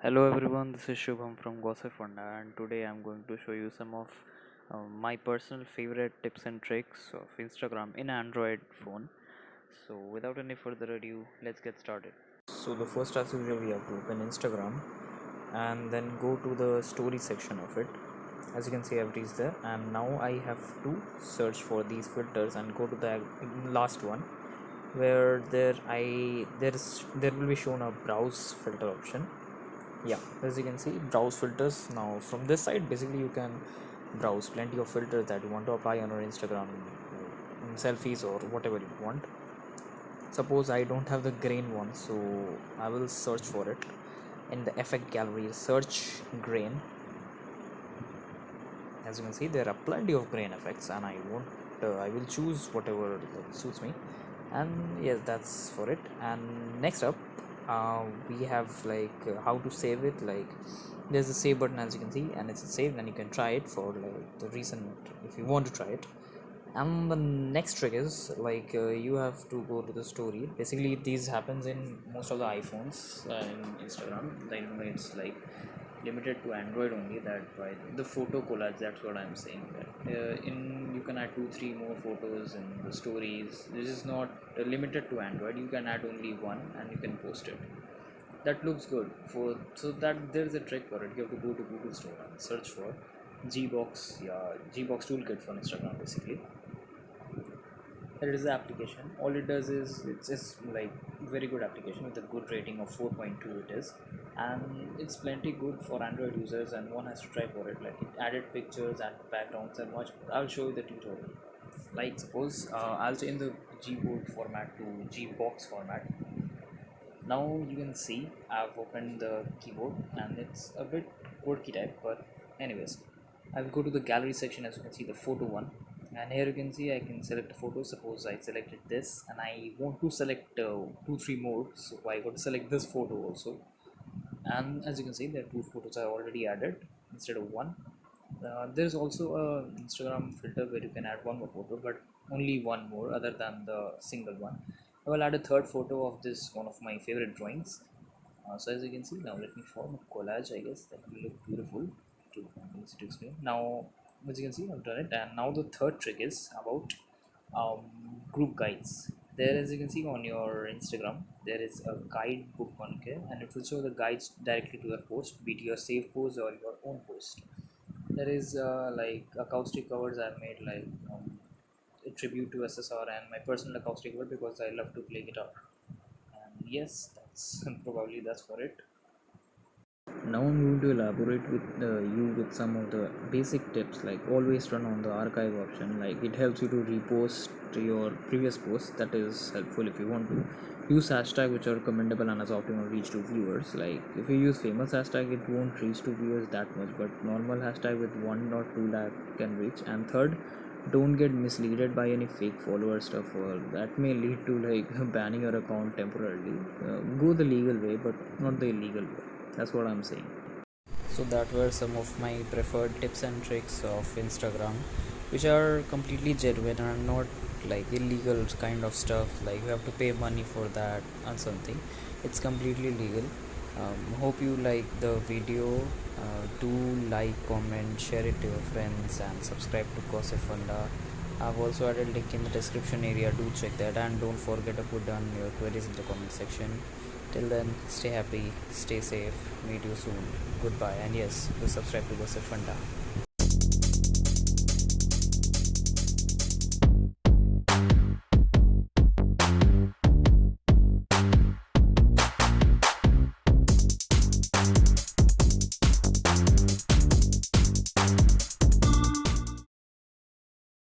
Hello everyone, this is Shubham from Gossipfunda, and today I'm going to show you some of my personal favorite tips and tricks of Instagram in Android phone. So without any further ado, let's get started. So the first as usual we have to open Instagram and then go to the story section of it. As you can see, I've reached there, and now I have to search for these filters and go to the last one where there will be shown a browse filter option. Yeah, as you can see, browse filters. Now from this side basically you can browse plenty of filters that you want to apply on your Instagram, selfies or whatever you want. Suppose I don't have the grain one, so I will search for it in the effect gallery. Search grain. As you can see, there are plenty of grain effects, and I will choose whatever that suits me. And yes, that's for it. And next up, we have how to save it. Like there's a save button, as you can see, and it's saved, and you can try it for like the recent if you want to try it. And the next trick is you have to go to the story. Basically this happens in most of the iPhones in Instagram. I know it's like limited to Android only, that why the photo collage, that's what I'm saying, that in you can add 2-3 more photos in the stories. This is not limited to Android. You can add only one and you can post it. That looks good for, so that there's a trick for it. You have to go to Google Store and search for Gbox. Yeah, Gbox toolkit for Instagram. Basically it is the application. All it does is it's like very good application with a good rating of 4.2 it is, and it's plenty good for Android users, and one has to try for it. Like it added pictures and backgrounds and much. I'll show you the tutorial. Like suppose I'll change the Gboard format to Gbox format. Now you can see I've opened the keyboard and it's a bit quirky type, but anyways, I'll go to the gallery section. As you can see, the photo one, and here you can see I can select a photo. Suppose I selected this and I want to select 2-3 more, so I got to select this photo also. And as you can see, there are two photos I already added instead of one. There's also a Instagram filter where you can add one more photo, but only one more other than the single one. I will add a third photo of this one of my favorite drawings. So as you can see, now let me form a collage. I guess that will look beautiful to easy to explain. Now as you can see, I've done it, and now the third trick is about um, group guides. There, as you can see on your Instagram, there is a guide book one, okay, and it will show the guides directly to your post, be it your save post or your own post. There is like acoustic covers I've made, like a tribute to SSR and my personal acoustic cover because I love to play guitar. And yes, that's probably that's for it. Now I'm going to elaborate with you with some of the basic tips. Like always turn on the archive option. Like it helps you to repost your previous posts. That is helpful if you want to use hashtag which are commendable and has optimal reach to viewers. Like if you use famous hashtag, it won't reach to viewers that much, but normal hashtag with 1 or 2 lakh can reach. And third, don't get misled by any fake follower stuff, or that may lead to like banning your account temporarily. Go the legal way, but not the illegal way. That's what I'm saying. So that were some of my preferred tips and tricks of Instagram, which are completely genuine and not like illegal kind of stuff like you have to pay money for that and something. It's completely legal. Hope you like the video. Do like, comment, share it to your friends, and subscribe to Gossipfunda. I've also added link in the description area. Do check that, and don't forget to put down your queries in the comment section. Till then, stay happy, stay safe, meet you soon. Goodbye, and yes, do subscribe to Gossipfunda.